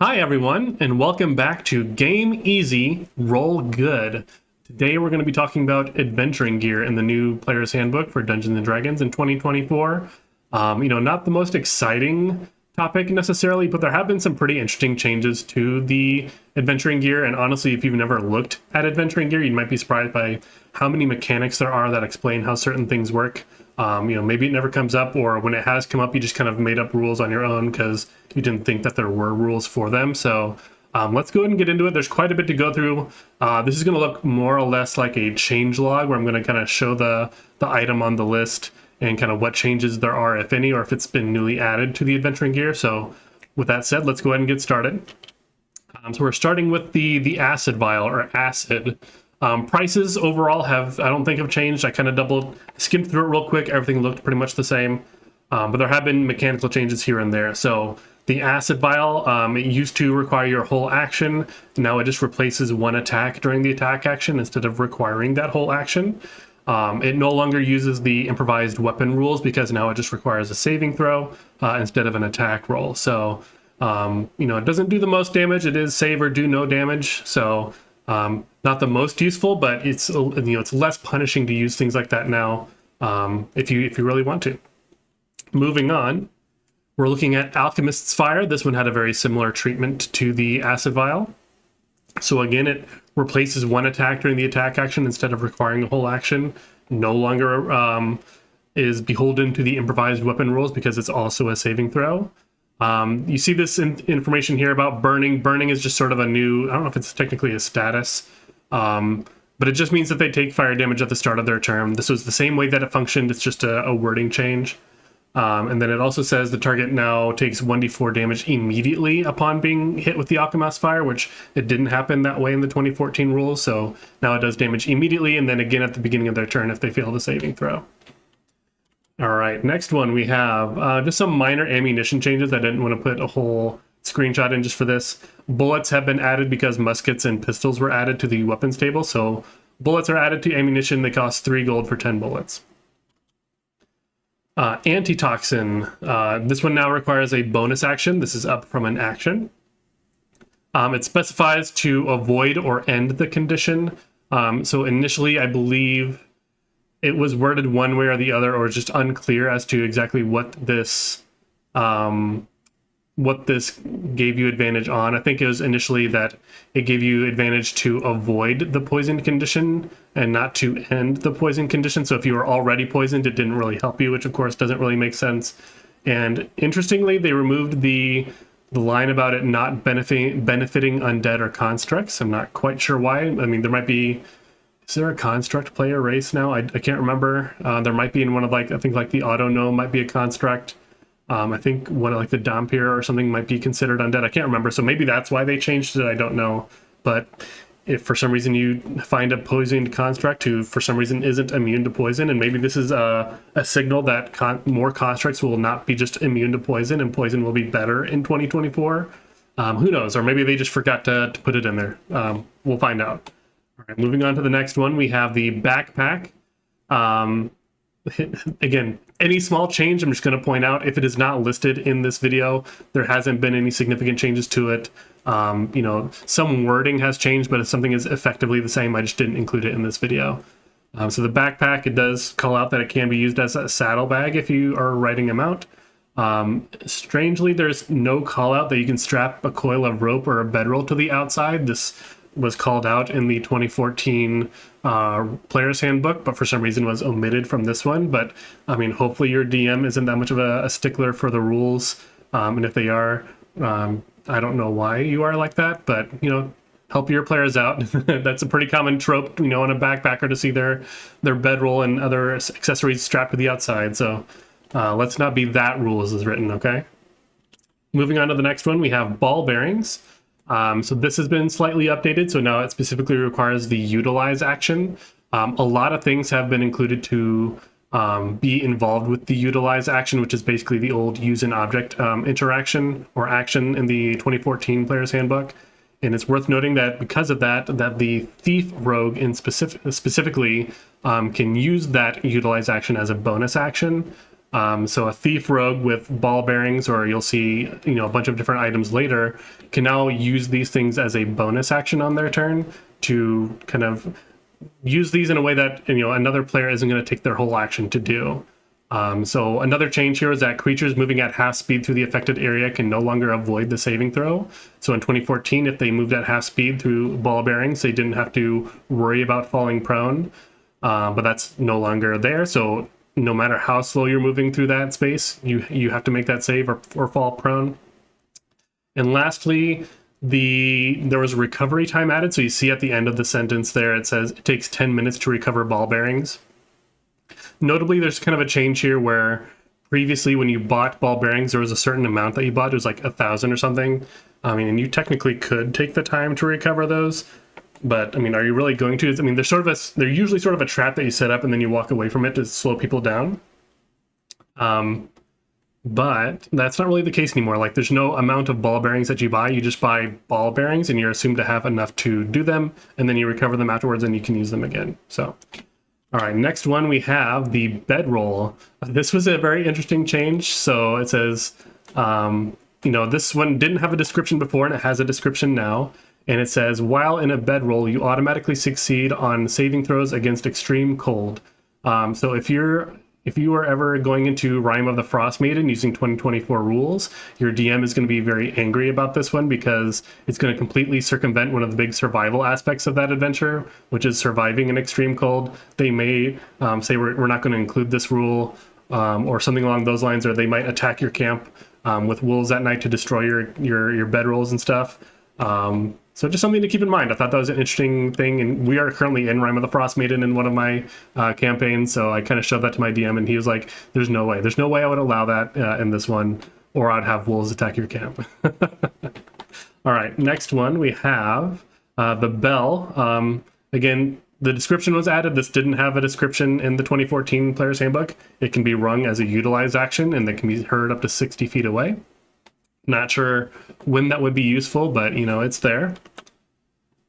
Hi everyone, and welcome back to Game Easy, Roll Good. Today we're going to be talking about adventuring gear in the new Player's Handbook for Dungeons & Dragons in 2024. Not the most exciting topic necessarily, but there have been some pretty interesting changes to the adventuring gear, and honestly, if you've never looked at adventuring gear, you might be surprised by how many mechanics there are that explain how certain things work. Maybe it never comes up, or when it has come up, you just kind of made up rules on your own because you didn't think that there were rules for them. So let's go ahead and get into it. There's quite a bit to go through. This is going to look more or less like a change log where I'm going to kind of show the item on the list and kind of what changes there are, if any, or if it's been newly added to the adventuring gear. So with that said, let's go ahead and get started. So we're starting with the acid vial, or acid. Prices overall I don't think have changed. I kind of skimmed through it real quick. Everything looked pretty much the same, but there have been mechanical changes here and there. So the acid vial, it used to require your whole action. Now it just replaces one attack during the attack action instead of requiring that whole action. It no longer uses the improvised weapon rules because now it just requires a saving throw instead of an attack roll. So it doesn't do the most damage. It is save or do no damage. So not the most useful, but it's less punishing to use things like that now if you really want to. Moving on, we're looking at Alchemist's Fire. This one had a very similar treatment to the acid vial. So again, it replaces one attack during the attack action instead of requiring a whole action. No longer is beholden to the improvised weapon rules because it's also a saving throw. You see this information here about burning. Burning is just sort of a new, I don't know if it's technically a status, but it just means that they take fire damage at the start of their turn. This was the same way that it functioned. It's just a wording change. And then it also says the target now takes 1d4 damage immediately upon being hit with the Alchemist Fire, which it didn't happen that way in the 2014 rules. So now it does damage immediately and then again at the beginning of their turn if they fail the saving throw. All right, next one we have just some minor ammunition changes. I didn't want to put a whole screenshot in just for this. Bullets have been added because muskets and pistols were added to the weapons table. So bullets are added to ammunition. They cost 3 gold for 10 bullets. Antitoxin. This one now requires a bonus action. This is up from an action. It specifies to avoid or end the condition. So initially, I believe it was worded one way or the other, or just unclear as to exactly what this gave you advantage on. I think it was initially that it gave you advantage to avoid the poisoned condition and not to end the poisoned condition. So if you were already poisoned, it didn't really help you, which of course doesn't really make sense. And interestingly, they removed the line about it not benefiting undead or constructs. I'm not quite sure why. I mean, there might be. Is there a construct player race now? I can't remember. There might be in one of I think the Auto Gnome might be a construct. I think one of the Dhampir or something might be considered undead. I can't remember. So maybe that's why they changed it. I don't know. But if for some reason you find a poisoned construct who for some reason isn't immune to poison, and maybe this is a signal that more constructs will not be just immune to poison and poison will be better in 2024. Who knows? Or maybe they just forgot to put it in there. We'll find out. All right, moving on to the next one, we have the backpack. Again, any small change, I'm just going to point out, if it is not listed in this video, there hasn't been any significant changes to it. Some wording has changed, but if something is effectively the same, I just didn't include it in this video. So the backpack, it does call out that it can be used as a saddlebag if you are riding a mount. Strangely, there's no call out that you can strap a coil of rope or a bedroll to the outside. This was called out in the 2014 Player's Handbook, but for some reason was omitted from this one. But I mean, hopefully your DM isn't that much of a stickler for the rules. And if they are, I don't know why you are like that, but help your players out. That's a pretty common trope, on a backpacker to see their bedroll and other accessories strapped to the outside. So let's not be that rule as is written, okay? Moving on to the next one, we have ball bearings. So this has been slightly updated, so now it specifically requires the utilize action. A lot of things have been included to be involved with the utilize action, which is basically the old use an object interaction or action in the 2014 Player's Handbook. And it's worth noting that because of that the thief rogue specifically can use that utilize action as a bonus action. So a thief rogue with ball bearings, or you'll see, a bunch of different items later, can now use these things as a bonus action on their turn to kind of use these in a way that, another player isn't going to take their whole action to do. So another change here is that creatures moving at half speed through the affected area can no longer avoid the saving throw. So in 2014, if they moved at half speed through ball bearings, they didn't have to worry about falling prone. But that's no longer there. So no matter how slow you're moving through that space, you have to make that save or fall prone. And lastly, there was recovery time added. So you see at the end of the sentence there, it says it takes 10 minutes to recover ball bearings. Notably, there's kind of a change here where previously when you bought ball bearings, there was a certain amount that you bought. It was like 1,000 or something. And you technically could take the time to recover those. But, are you really going to? They're usually sort of a trap that you set up and then you walk away from it to slow people down. But that's not really the case anymore. Like, there's no amount of ball bearings that you buy. You just buy ball bearings and you're assumed to have enough to do them. And then you recover them afterwards and you can use them again. So... All right, next one we have the Bedroll. This was a very interesting change. So it says, this one didn't have a description before and it has a description now. And it says, while in a bedroll, you automatically succeed on saving throws against extreme cold. So if you are ever going into Rime of the Frost Maiden using 2024 rules, your DM is going to be very angry about this one because it's going to completely circumvent one of the big survival aspects of that adventure, which is surviving in extreme cold. They may say we're not going to include this rule or something along those lines, or they might attack your camp with wolves at night to destroy your bedrolls and stuff. So just something to keep in mind. I thought that was an interesting thing, and we are currently in Rime of the Frost Maiden in one of my campaigns, so I kind of showed that to my DM, and he was like, there's no way I would allow that in this one, or I'd have wolves attack your camp. All right, next one we have the Bell. Again, the description was added. This didn't have a description in the 2014 Player's Handbook. It can be rung as a utilized action, and it can be heard up to 60 feet away. Not sure when that would be useful, but it's there.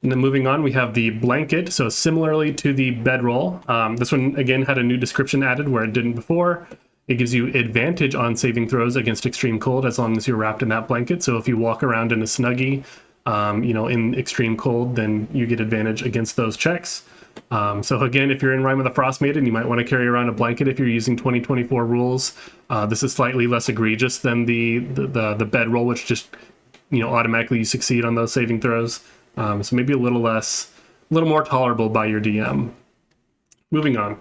And then moving on, we have the Blanket. So similarly to the Bedroll, this one again had a new description added where it didn't before. It gives you advantage on saving throws against extreme cold as long as you're wrapped in that blanket. So if you walk around in a Snuggie, in extreme cold, then you get advantage against those checks. So again, if you're in Rime of the Frost Maiden, you might want to carry around a blanket if you're using 2024 rules. This is slightly less egregious than the Bedroll, which just automatically you succeed on those saving throws. So maybe a little more tolerable by your DM. Moving on.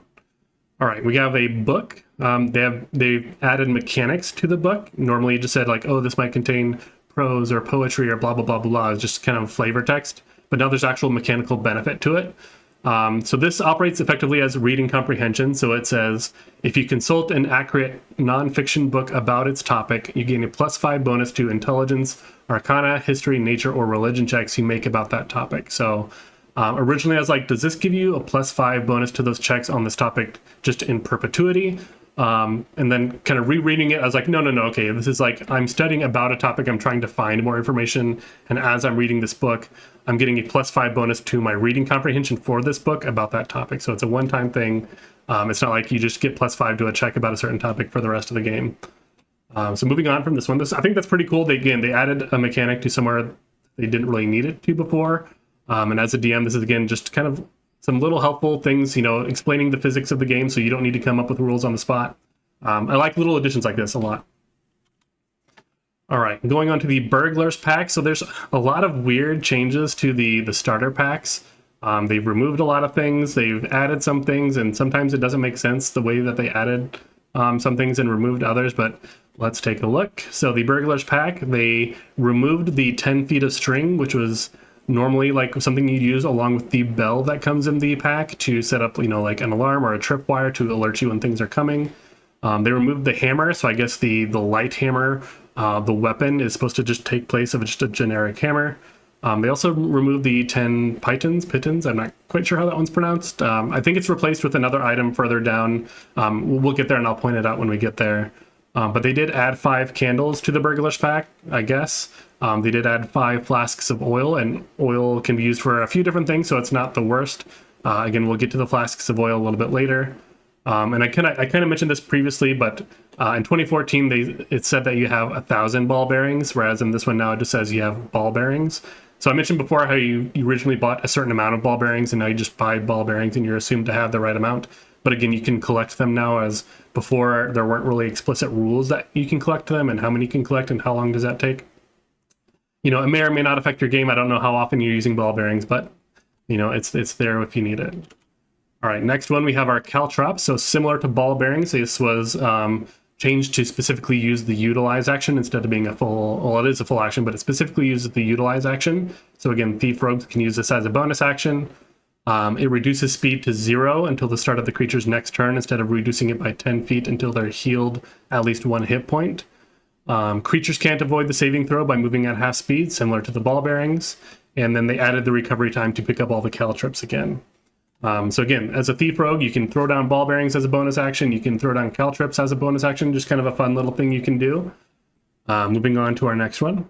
All right, we have a book. They've added mechanics to the book. Normally, you just said like, oh, this might contain prose or poetry or blah blah blah blah. It's just kind of flavor text. But now there's actual mechanical benefit to it. So this operates effectively as reading comprehension. So it says, if you consult an accurate nonfiction book about its topic, you gain a +5 bonus to intelligence, arcana, history, nature, or religion checks you make about that topic. So originally I was like, does this give you a +5 bonus to those checks on this topic just in perpetuity? And then kind of rereading it, I was like, no, okay, this is like, I'm studying about a topic, I'm trying to find more information, and as I'm reading this book, I'm getting a +5 bonus to my reading comprehension for this book about that topic. So it's a one-time thing. It's not like you just get +5 to a check about a certain topic for the rest of the game. So moving on from this one, I think that's pretty cool. They added a mechanic to somewhere they didn't really need it to before. And as a DM, this is again just kind of some little helpful things, explaining the physics of the game so you don't need to come up with rules on the spot. I like little additions like this a lot. All right, going on to the Burglars pack. So there's a lot of weird changes to the starter packs. They've removed a lot of things. They've added some things, and sometimes it doesn't make sense the way that they added some things and removed others, but let's take a look. So the Burglars pack, they removed the 10 feet of string, which was normally like something you'd use along with the bell that comes in the pack to set up, like an alarm or a tripwire to alert you when things are coming. They removed the hammer, so I guess the light hammer, the weapon is supposed to just take place of just a generic hammer. They also removed the 10 pitons. I'm not quite sure how that one's pronounced. I think it's replaced with another item further down. We'll get there and I'll point it out when we get there. But they did add 5 candles to the Burglars pack, I guess. They did add 5 flasks of oil, and oil can be used for a few different things, so it's not the worst. Again, we'll get to the flasks of oil a little bit later. And I kind of mentioned this previously, but in 2014 it said that you have 1,000 ball bearings, whereas in this one now it just says you have ball bearings. So I mentioned before how you originally bought a certain amount of ball bearings, and now you just buy ball bearings and you're assumed to have the right amount. But again, you can collect them now, as before there weren't really explicit rules that you can collect them and how many you can collect and how long does that take. You know, it may or may not affect your game. I don't know how often you're using ball bearings, but you know, it's there if you need it. All right, next one we have our Caltrops. So similar to ball bearings, this was changed to specifically use the utilize action instead of being a full, well, it is a full action, but it specifically uses the utilize action. So again, thief rogues can use this as a bonus action. It reduces speed to 0 until the start of the creature's next turn, instead of reducing it by 10 feet until they're healed at least 1 hit point. Creatures can't avoid the saving throw by moving at half speed, similar to the ball bearings. And then they added the recovery time to pick up all the Caltrops again. So again, as a thief rogue, you can throw down ball bearings as a bonus action. You can throw down Caltrops as a bonus action. Just kind of a fun little thing you can do. Moving on to our next one.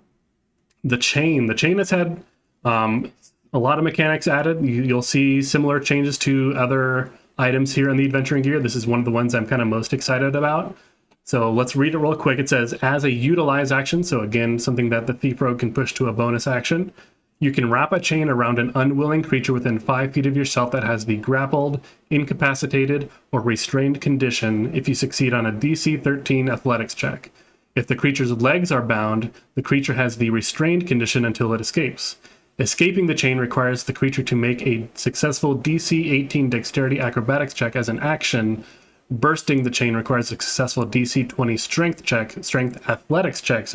The chain. The chain has had a lot of mechanics added. You'll see similar changes to other items here in the adventuring gear. This is one of the ones I'm kind of most excited about. So let's read it real quick. It says, as a utilize action, so again, something that the thief rogue can push to a bonus action, you can wrap a chain around an unwilling creature within 5 feet of yourself that has the grappled, incapacitated, or restrained condition if you succeed on a DC 13 athletics check. If the creature's legs are bound, the creature has the restrained condition until it escapes. Escaping the chain requires the creature to make a successful DC 18 dexterity acrobatics check as an action. Bursting the chain requires a successful DC 20 strength athletics check,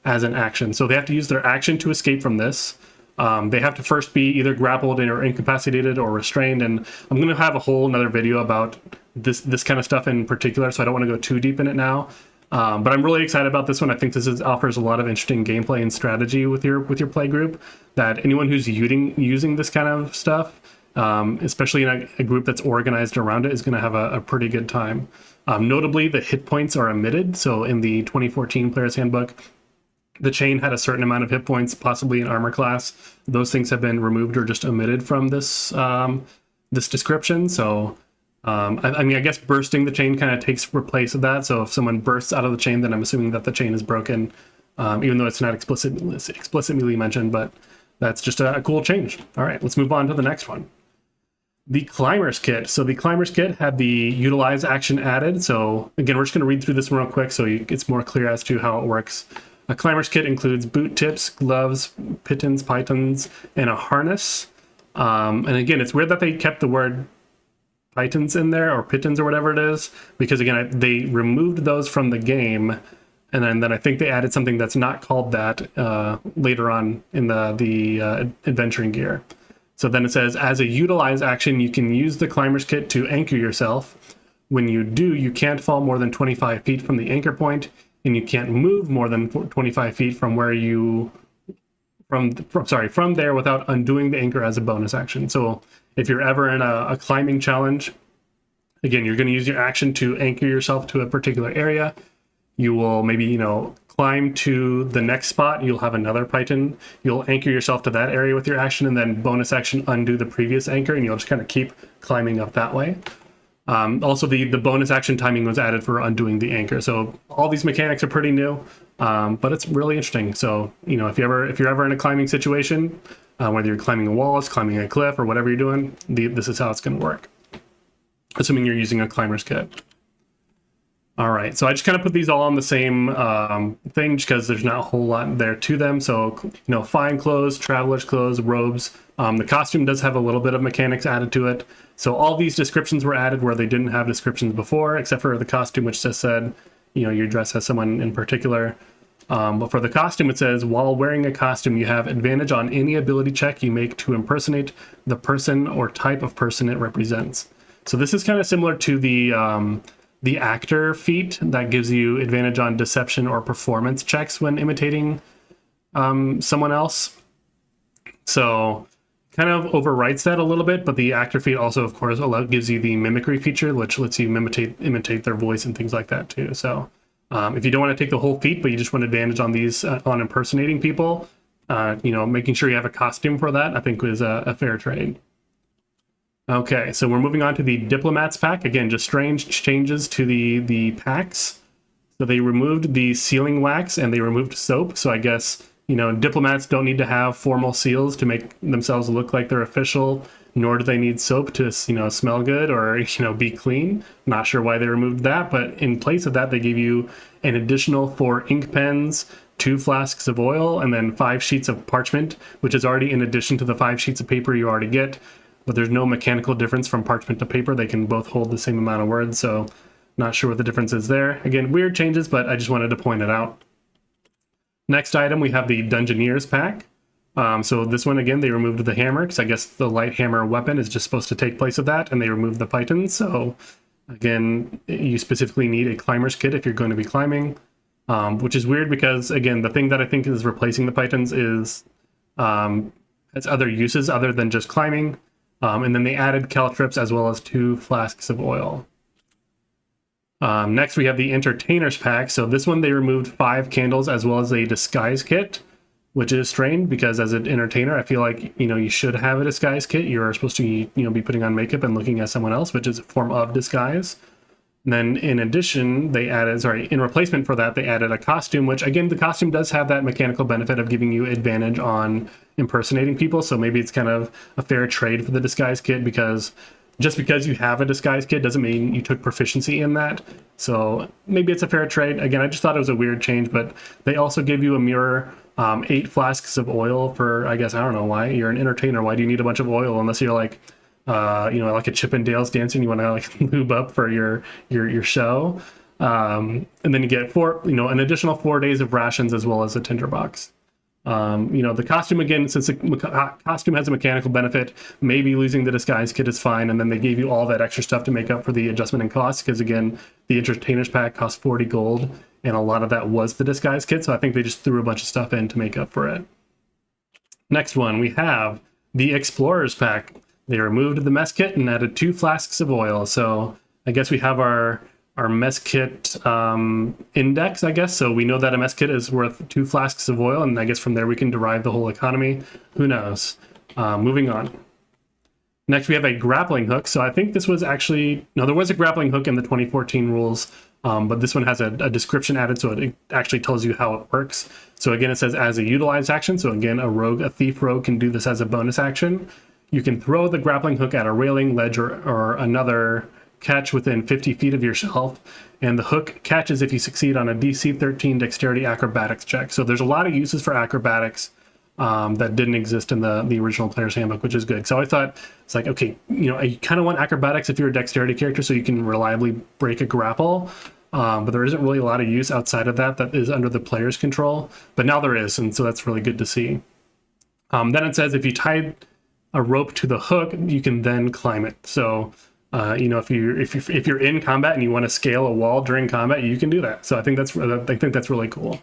as an action. So they have to use their action to escape from this. They have to first be either grappled or incapacitated or restrained. And I'm going to have a whole another video about this kind of stuff in particular, so I don't want to go too deep in it now. But I'm really excited about this one. I think this offers a lot of interesting gameplay and strategy with your play group, that anyone who's using this kind of stuff, especially in a group that's organized around it, is going to have a pretty good time. Notably, the hit points are omitted. So in the 2014 Player's Handbook, the chain had a certain amount of hit points, possibly an armor class. Those things have been removed or just omitted from this this description. So I mean, I guess bursting the chain kind of takes replace of that. So if someone bursts out of the chain, then I'm assuming that the chain is broken, even though it's not explicitly mentioned, but that's just a cool change. All right, let's move on to the next one. The Climber's Kit. So the Climber's Kit had the utilize action added. So again, we're just going to read through this one real quick so it's more clear as to how it works. A Climber's Kit includes boot tips, gloves, pythons, and a harness. And again, it's weird that they kept the word pythons in there, or pitons or whatever it is, because again, they removed those from the game, and then I think they added something that's not called that later on in the adventuring gear. So then it says, as a utilize action, you can use the Climber's Kit to anchor yourself. When you do, you can't fall more than 25 feet from the anchor point, and you can't move more than 25 feet from where you from there without undoing the anchor as a bonus action. So if you're ever in a climbing challenge, again, you're going to use your action to anchor yourself to a particular area. You will maybe, climb to the next spot. You'll have another python. You'll anchor yourself to that area with your action, and then bonus action undo the previous anchor, and you'll just kind of keep climbing up that way. Also, the bonus action timing was added for undoing the anchor. So all these mechanics are pretty new, but it's really interesting. So, if you're ever in a climbing situation, whether you're climbing a wall, climbing a cliff, or whatever you're doing, this is how it's going to work, assuming you're using a Climber's Kit. All right, so I just kind of put these all on the same thing, just because there's not a whole lot there to them. So, fine clothes, traveler's clothes, robes. The costume does have a little bit of mechanics added to it. So all these descriptions were added where they didn't have descriptions before, except for the costume, which just said, you dress as someone in particular. But for the costume, it says, while wearing a costume, you have advantage on any ability check you make to impersonate the person or type of person it represents. So this is kind of similar to the actor feat that gives you advantage on deception or performance checks when imitating someone else. So kind of overwrites that a little bit, but the actor feat also, of course, gives you the mimicry feature, which lets you imitate their voice and things like that too. So if you don't want to take the whole feat, but you just want advantage on these on impersonating people, making sure you have a costume for that, I think is a fair trade. Okay, so we're moving on to the Diplomats pack. Again, just strange changes to the packs. So they removed the sealing wax and they removed soap. So I guess, diplomats don't need to have formal seals to make themselves look like they're official, nor do they need soap to, smell good or, be clean. Not sure why they removed that, but in place of that, they gave you an additional 4 ink pens, 2 flasks of oil, and then 5 sheets of parchment, which is already in addition to the 5 sheets of paper you already get. But there's no mechanical difference from parchment to paper. They can both hold the same amount of words, so not sure what the difference is there. Again, weird changes, but I just wanted to point it out. Next item, we have the Dungeoneers pack. So this one, again, they removed the hammer, because I guess the light hammer weapon is just supposed to take place of that, and they removed the pythons. So again, you specifically need a climber's kit if you're going to be climbing, which is weird because, again, the thing that I think is replacing the pythons is has other uses other than just climbing. And then they added Caltrops as well as 2 flasks of oil. Next, we have the Entertainers pack. So this one, they removed 5 candles as well as a disguise kit, which is strange because as an entertainer, I feel like, you should have a disguise kit. You're supposed to, be putting on makeup and looking as someone else, which is a form of disguise. And then in addition, in replacement for that, they added a costume, which again, the costume does have that mechanical benefit of giving you advantage on impersonating people. So maybe it's kind of a fair trade for the disguise kit because just because you have a disguise kit doesn't mean you took proficiency in that. So maybe it's a fair trade. Again, I just thought it was a weird change, but they also give you a mirror, 8 flasks of oil for, I guess, I don't know why. You're an entertainer. Why do you need a bunch of oil unless you're like, like a Chippendales dancer and you want to like lube up for your show. And then you get an additional 4 days of rations as well as a tinderbox. The costume, again, since the costume has a mechanical benefit, maybe losing the disguise kit is fine. And then they gave you all that extra stuff to make up for the adjustment in cost. Because again, the entertainers pack cost 40 gold and a lot of that was the disguise kit. So I think they just threw a bunch of stuff in to make up for it. Next one, we have the explorers pack. They removed the mess kit and added 2 flasks of oil. So I guess we have our mess kit index, I guess. So we know that a mess kit is worth 2 flasks of oil, and I guess from there we can derive the whole economy. Who knows? Moving on. Next, we have a grappling hook. So I think this was actually... No, there was a grappling hook in the 2014 rules, but this one has a description added, so it actually tells you how it works. So again, it says as a utilized action. So again, a thief rogue can do this as a bonus action. You can throw the grappling hook at a railing, ledge, or another catch within 50 feet of yourself, and the hook catches if you succeed on a DC 13 dexterity acrobatics check. So there's a lot of uses for acrobatics that didn't exist in the original player's handbook, which is good. So I thought it's like, okay, I kind of want acrobatics if you're a dexterity character so you can reliably break a grapple. But there isn't really a lot of use outside of that is under the player's control. But now there is, and so that's really good to see. Then it says if you tied a rope to the hook, you can then climb it. So, if you're in combat and you want to scale a wall during combat, you can do that. So I think that's really cool.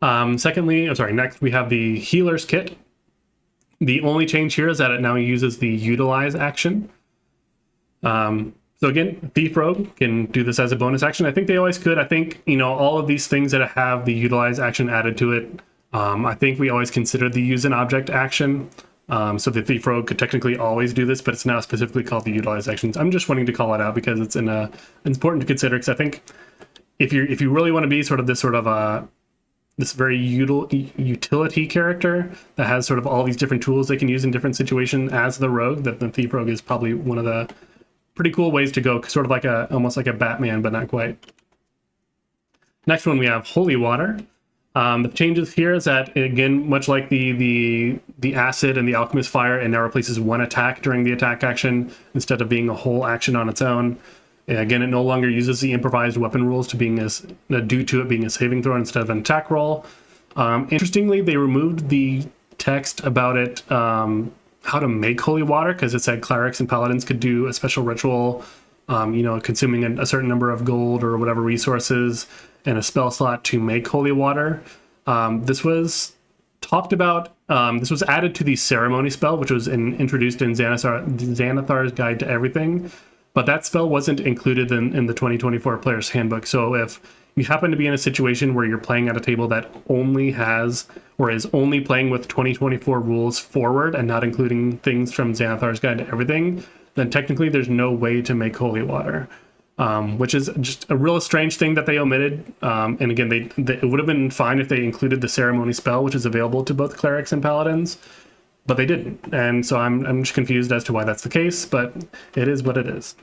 Next we have the healer's kit. The only change here is that it now uses the utilize action. So again, Thief Rogue can do this as a bonus action. I think they always could. I think, all of these things that have the utilize action added to it, I think we always considered the use an object action. So the Thief Rogue could technically always do this, but it's now specifically called the utilize actions. I'm just wanting to call it out because it's important to consider, because I think if you really want to be this very utility character that has sort of all these different tools they can use in different situations as the rogue, that the Thief Rogue is probably one of the pretty cool ways to go, sort of like almost like a Batman, but not quite. Next one, we have Holy Water. The changes here is that, again, much like the acid and the Alchemist fire, it now replaces one attack during the attack action instead of being a whole action on its own. Again, it no longer uses the improvised weapon rules to being due to it being a saving throw instead of an attack roll. Interestingly, they removed the text about it, how to make holy water, because it said clerics and paladins could do a special ritual, consuming a certain number of gold or whatever resources and a spell slot to make holy water. This was talked about. This was added to the ceremony spell, which was introduced in Xanathar's Guide to Everything. But that spell wasn't included in the 2024 Player's Handbook. So if you happen to be in a situation where you're playing at a table that only has or is only playing with 2024 rules forward and not including things from Xanathar's Guide to Everything, then technically there's no way to make holy water, which is just a real strange thing that they omitted. And again, it would have been fine if they included the ceremony spell, which is available to both clerics and paladins, but they didn't. And so I'm just confused as to why that's the case, but it is what it is.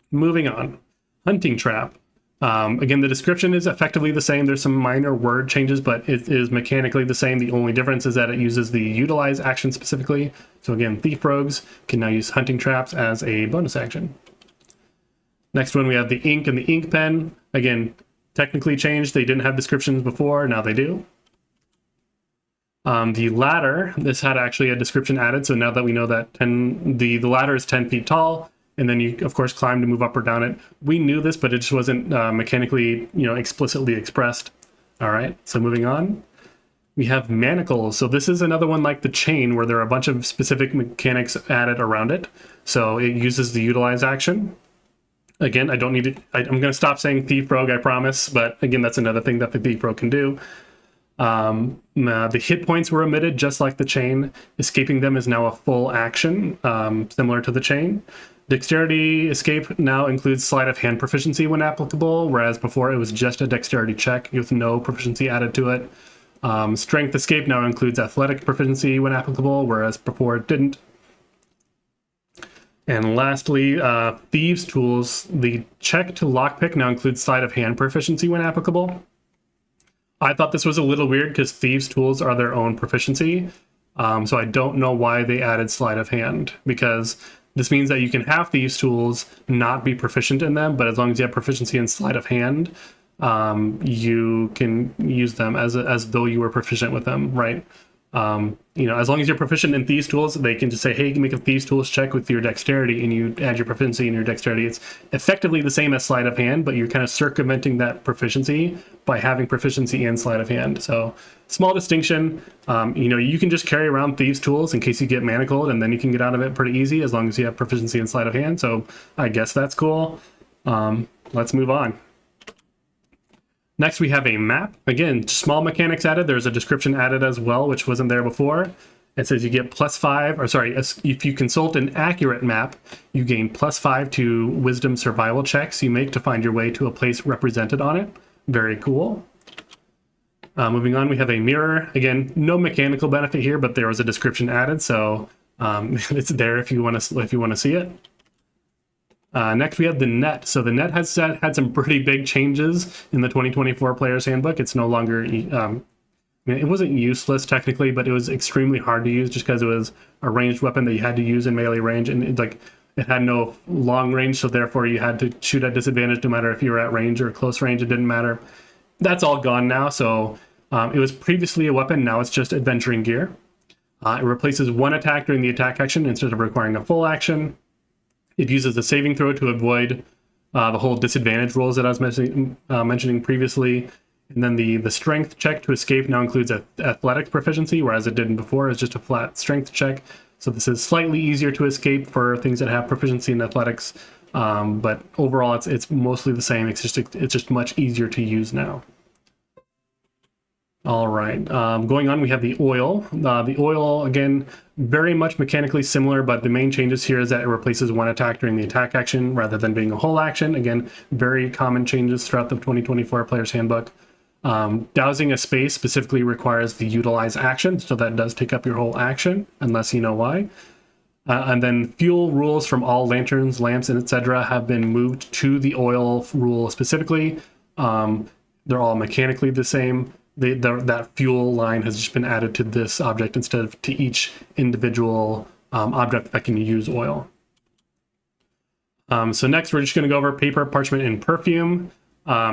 Moving on. Hunting Trap. Again, the description is effectively the same. There's some minor word changes, but it is mechanically the same. The only difference is that it uses the utilize action specifically. So again, thief rogues can now use hunting traps as a bonus action. Next one, we have the ink and the ink pen. Again, technically changed. They didn't have descriptions before. Now they do. The ladder, this had actually a description added. So now that we know that the ladder is 10 feet tall, and then you, of course, climb to move up or down it. We knew this, but it just wasn't mechanically, explicitly expressed. All right, so moving on. We have Manacles. So this is another one like the chain where there are a bunch of specific mechanics added around it. So it uses the utilize action. Again, I don't need it. I'm going to stop saying thief rogue, I promise. But again, that's another thing that the thief rogue can do. The hit points were omitted, just like the chain. Escaping them is now a full action, similar to the chain. Dexterity escape now includes sleight of hand proficiency when applicable, whereas before it was just a dexterity check with no proficiency added to it. Strength escape now includes athletic proficiency when applicable, whereas before it didn't. And lastly, Thieves' Tools. The check to lockpick now includes sleight of hand proficiency when applicable. I thought this was a little weird because Thieves' Tools are their own proficiency. So I don't know why they added sleight of hand, because this means that you can have Thieves' Tools, not be proficient in them, but as long as you have proficiency in sleight of hand, you can use them as though you were proficient with them, right? As long as you're proficient in Thieves' Tools, they can just say, hey, make a Thieves' Tools check with your dexterity, and you add your proficiency in your dexterity. It's effectively the same as sleight of hand, but you're kind of circumventing that proficiency by having proficiency in sleight of hand. So small distinction. You can just carry around Thieves' Tools in case you get manacled, and then you can get out of it pretty easy as long as you have proficiency in sleight of hand. So I guess that's cool. Let's move on. Next, we have a map. Again, small mechanics added. There's a description added as well, which wasn't there before. It says you get +5, if you consult an accurate map, you gain +5 to wisdom survival checks you make to find your way to a place represented on it. Very cool. Moving on, we have a mirror. Again, no mechanical benefit here, but there was a description added, so it's there if you want to see it. Next, we have the net. So the net has had some pretty big changes in the 2024 Player's Handbook. It's no longer, it wasn't useless technically, but it was extremely hard to use just because it was a ranged weapon that you had to use in melee range, and it had no long range, so therefore you had to shoot at disadvantage no matter if you were at range or close range. It didn't matter. That's all gone now, so it was previously a weapon, now it's just adventuring gear. It replaces one attack during the attack action instead of requiring a full action. It uses a saving throw to avoid the whole disadvantage rolls that I was mentioning previously. And then the strength check to escape now includes athletics proficiency, whereas it didn't before. It's just a flat strength check. So this is slightly easier to escape for things that have proficiency in athletics. But overall, it's mostly the same. It's just much easier to use now. All right, going on, we have the oil. The oil, again, very much mechanically similar, but the main changes here is that it replaces one attack during the attack action rather than being a whole action. Again, very common changes throughout the 2024 Player's Handbook. Dousing a space specifically requires the utilize action, so that does take up your whole action, unless you know why. And then fuel rules from all lanterns, lamps, and etc. have been moved to the oil rule specifically. They're all mechanically the same. That fuel line has just been added to this object instead of to each individual object that can use oil. So next, we're just going to go over paper, parchment, and perfume.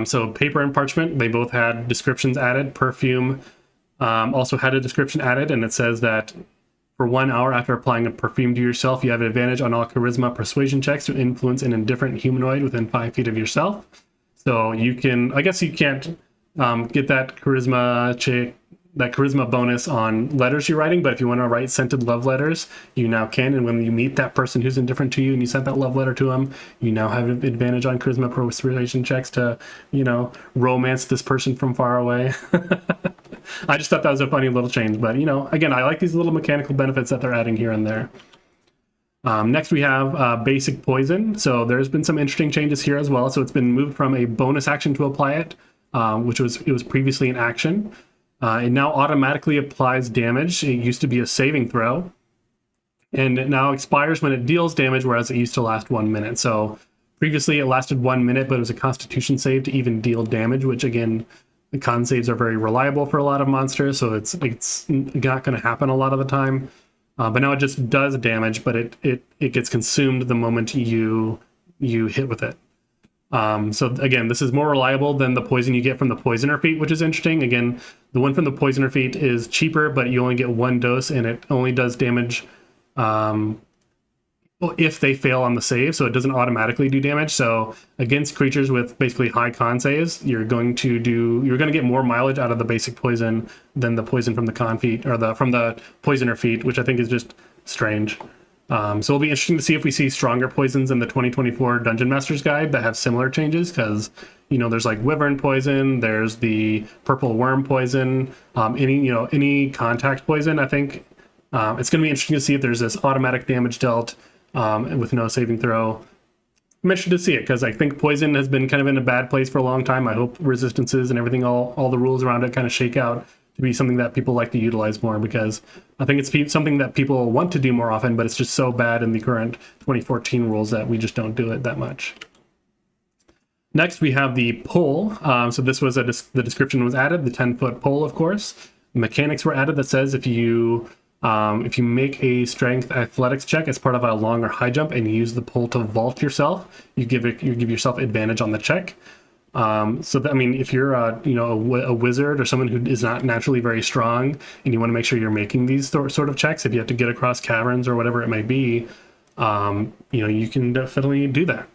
So paper and parchment, they both had descriptions added. Perfume also had a description added, and it says that for 1 hour after applying a perfume to yourself, you have an advantage on all charisma persuasion checks to influence an indifferent humanoid within 5 feet of yourself. So you can, I guess you can't get that charisma check that charisma bonus on letters you're writing, but if you want to write scented love letters, you now can. And when you meet that person who's indifferent to you and you sent that love letter to them, you now have an advantage on charisma persuasion checks to, you know, romance this person from far away. I just thought that was a funny little change, but, you know, again, I like these little mechanical benefits that they're adding here and there. Next we have basic poison. So there's been some interesting changes here as well. So it's been moved from a bonus action to apply it, which was previously an action. It now automatically applies damage. It used to be a saving throw, and it now expires when it deals damage, whereas it used to last 1 minute. So previously it lasted 1 minute, but it was a Constitution save to even deal damage, which again, the con saves are very reliable for a lot of monsters, so it's not going to happen a lot of the time. But now it just does damage, but it gets consumed the moment you hit with it. So again, this is more reliable than the poison you get from the Poisoner Feat, which is interesting. Again, the one from the Poisoner Feat is cheaper, but you only get 1 dose, and it only does damage if they fail on the save, so it doesn't automatically do damage. So against creatures with basically high con saves, you're going to get more mileage out of the basic poison than the poison from the con feat, or from the Poisoner Feat, which I think is just strange. So it'll be interesting to see if we see stronger poisons in the 2024 Dungeon Master's Guide that have similar changes, because, you know, there's like Wyvern poison, there's the Purple Worm poison, any contact poison. I think it's going to be interesting to see if there's this automatic damage dealt with no saving throw. I'm interested to see it, because I think poison has been kind of in a bad place for a long time. I hope resistances and everything, all the rules around it kind of shake out to be something that people like to utilize more, because I think it's something that people want to do more often, but it's just so bad in the current 2014 rules that we just don't do it that much. Next, we have the pole. So this was the description was added, the 10-foot pole, of course. Mechanics were added that says if you make a strength athletics check as part of a long or high jump and you use the pole to vault yourself, you give yourself advantage on the check. So that, I mean, if you're a wizard or someone who is not naturally very strong, and you want to make sure you're making these sort of checks, if you have to get across caverns or whatever it may be, you can definitely do that.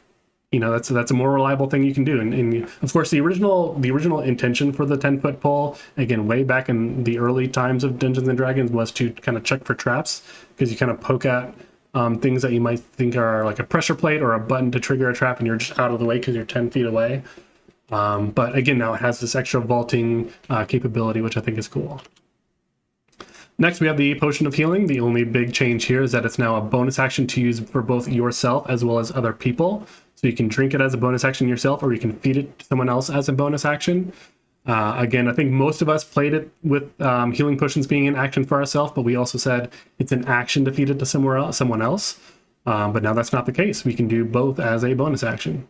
You know, that's a more reliable thing you can do. And of course, the original intention for the 10-foot pole, again, way back in the early times of Dungeons and Dragons, was to kind of check for traps, because you kind of poke at things that you might think are like a pressure plate or a button to trigger a trap, and you're just out of the way because you're 10 feet away. But again, now it has this extra vaulting capability, which I think is cool. Next, we have the Potion of Healing. The only big change here is that it's now a bonus action to use for both yourself as well as other people. So you can drink it as a bonus action yourself, or you can feed it to someone else as a bonus action. Again, I think most of us played it with healing potions being an action for ourselves, but we also said it's an action to feed it to someone else. But now that's not the case. We can do both as a bonus action.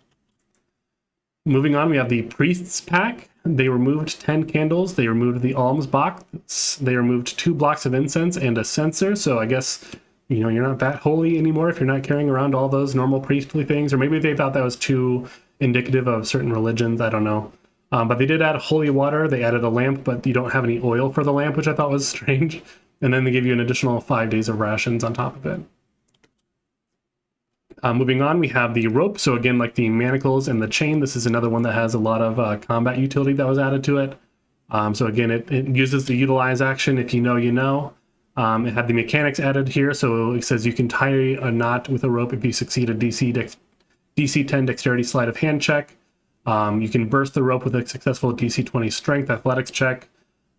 Moving on, we have the Priest's Pack. They removed 10 candles. They removed the alms box. They removed 2 blocks of incense and a censer. So I guess, you're not that holy anymore if you're not carrying around all those normal priestly things. Or maybe they thought that was too indicative of certain religions. I don't know. But they did add holy water. They added a lamp, but you don't have any oil for the lamp, which I thought was strange. And then they give you an additional 5 days of rations on top of it. Moving on, we have the rope. So again, like the manacles and the chain, this is another one that has a lot of combat utility that was added to it. So again, it uses the utilize action. If you know, you know. It had the mechanics added here. So it says you can tie a knot with a rope if you succeed a DC 10 dexterity sleight of hand check. You can burst the rope with a successful DC 20 strength athletics check.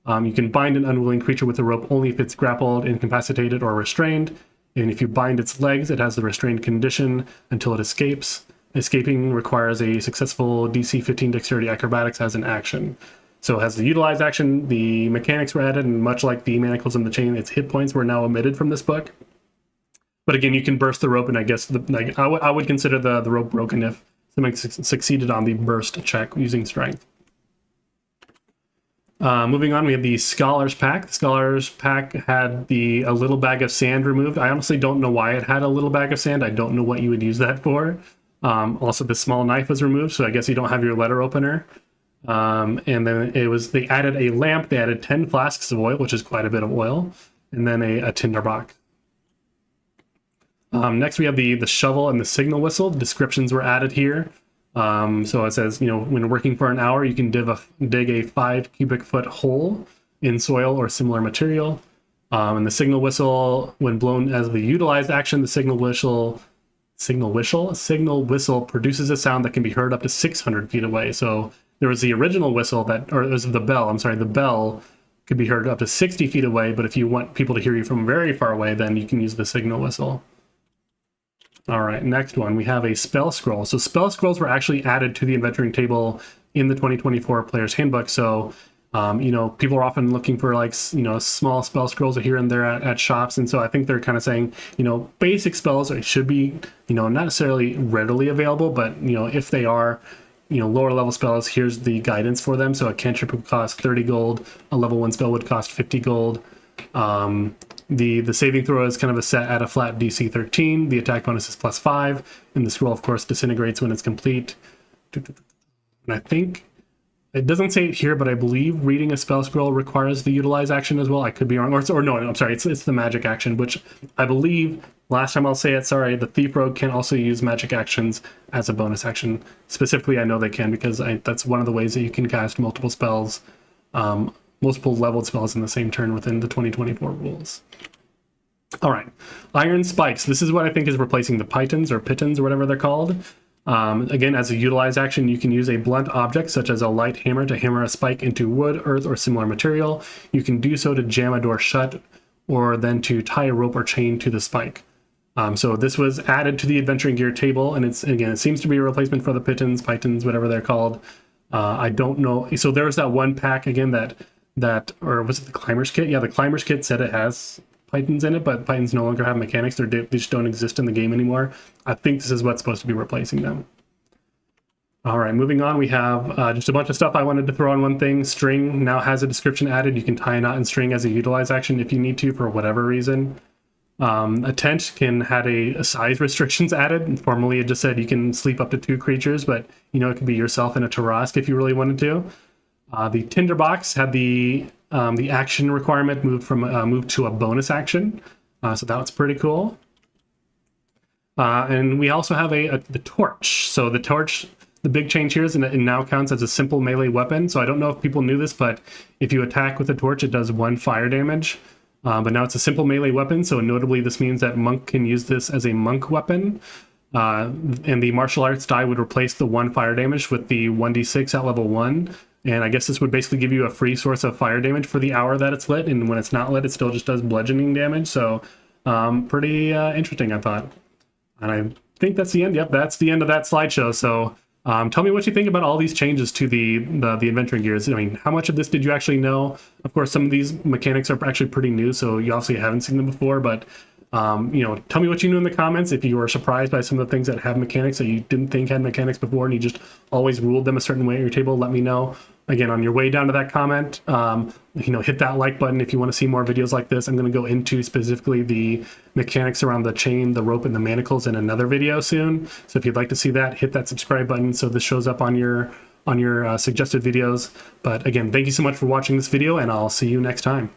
You can bind an unwilling creature with a rope only if it's grappled, incapacitated, or restrained. And if you bind its legs, it has the restrained condition until it escapes. Escaping requires a successful DC 15 dexterity acrobatics as an action. So it has the utilize action, the mechanics were added, and much like the manacles and the chain, its hit points were now omitted from this book. But again, you can burst the rope, and I guess I would consider the rope broken if something succeeded on the burst check using strength. Moving on, we have the Scholar's Pack. The Scholar's Pack had a little bag of sand removed. I honestly don't know why it had a little bag of sand. I don't know what you would use that for. Also, the small knife was removed, so I guess you don't have your letter opener. And then they added a lamp. They added 10 flasks of oil, which is quite a bit of oil, and then a tinderbox. Next, we have the shovel and the signal whistle. Descriptions were added here. So it says, when working for an hour, you can dig a 5 cubic foot hole in soil or similar material. And the signal whistle, when blown as the utilized action, the signal whistle produces a sound that can be heard up to 600 feet away. So there was the original whistle or it was the bell. I'm sorry, the bell could be heard up to 60 feet away. But if you want people to hear you from very far away, then you can use the signal whistle. All right, next one, we have a spell scroll. So spell scrolls were actually added to the adventuring table in the 2024 Player's Handbook. So, people are often looking for small spell scrolls here and there at shops. And so I think they're kind of saying, basic spells should be, not necessarily readily available, but, if they are, lower level spells, here's the guidance for them. So a cantrip would cost 30 gold, a level 1 spell would cost 50 gold. The saving throw is kind of a set at a flat DC 13. The attack bonus is +5, and the scroll, of course, disintegrates when it's complete. And I think it doesn't say it here, but I believe reading a spell scroll requires the utilize action as well. I could be wrong, or no, I'm sorry, it's the magic action, which I believe, last time I'll say it, sorry, the Thief Rogue can also use magic actions as a bonus action. Specifically, I know they can because that's one of the ways that you can cast multiple spells, multiple leveled spells in the same turn within the 2024 rules. All right, Iron Spikes. This is what I think is replacing the Pythons or Pitons or whatever they're called. Again, as a utilize action, you can use a blunt object such as a light hammer to hammer a spike into wood, earth, or similar material. You can do so to jam a door shut or then to tie a rope or chain to the spike. So this was added to the adventuring gear table, and it seems to be a replacement for the Pitons, Pythons, whatever they're called. I don't know. So there was that one pack again or was it the Climber's Kit? Yeah, the Climber's Kit said it has Pythons in it, but Pythons no longer have mechanics. They just don't exist in the game anymore. I think this is what's supposed to be replacing them. All right, moving on, we have just a bunch of stuff I wanted to throw on one thing. String now has a description added. You can tie a knot in string as a utilize action if you need to for whatever reason. A tent had a size restrictions added. Formerly, it just said you can sleep up to 2 creatures, but it could be yourself and a Tarask if you really wanted to. The Tinderbox had the action requirement moved to a bonus action, so that was pretty cool. And we also have the torch. So the torch, the big change here is it now counts as a simple melee weapon. So I don't know if people knew this, but if you attack with a torch, it does 1 fire damage. But now it's a simple melee weapon. So notably, this means that monk can use this as a monk weapon. And the martial arts die would replace the 1 fire damage with the 1d6 at level 1. And I guess this would basically give you a free source of fire damage for the hour that it's lit. And when it's not lit, it still just does bludgeoning damage. So pretty interesting, I thought. And I think that's the end. Yep, that's the end of that slideshow. So tell me what you think about all these changes to the adventuring gears. I mean, how much of this did you actually know? Of course, some of these mechanics are actually pretty new, so you obviously haven't seen them before. But tell me what you knew in the comments. If you were surprised by some of the things that have mechanics that you didn't think had mechanics before, and you just always ruled them a certain way at your table, let me know. Again, on your way down to that comment, hit that like button if you want to see more videos like this. I'm going to go into specifically the mechanics around the chain, the rope, and the manacles in another video soon. So if you'd like to see that, hit that subscribe button so this shows up on your suggested videos. But again, thank you so much for watching this video, and I'll see you next time.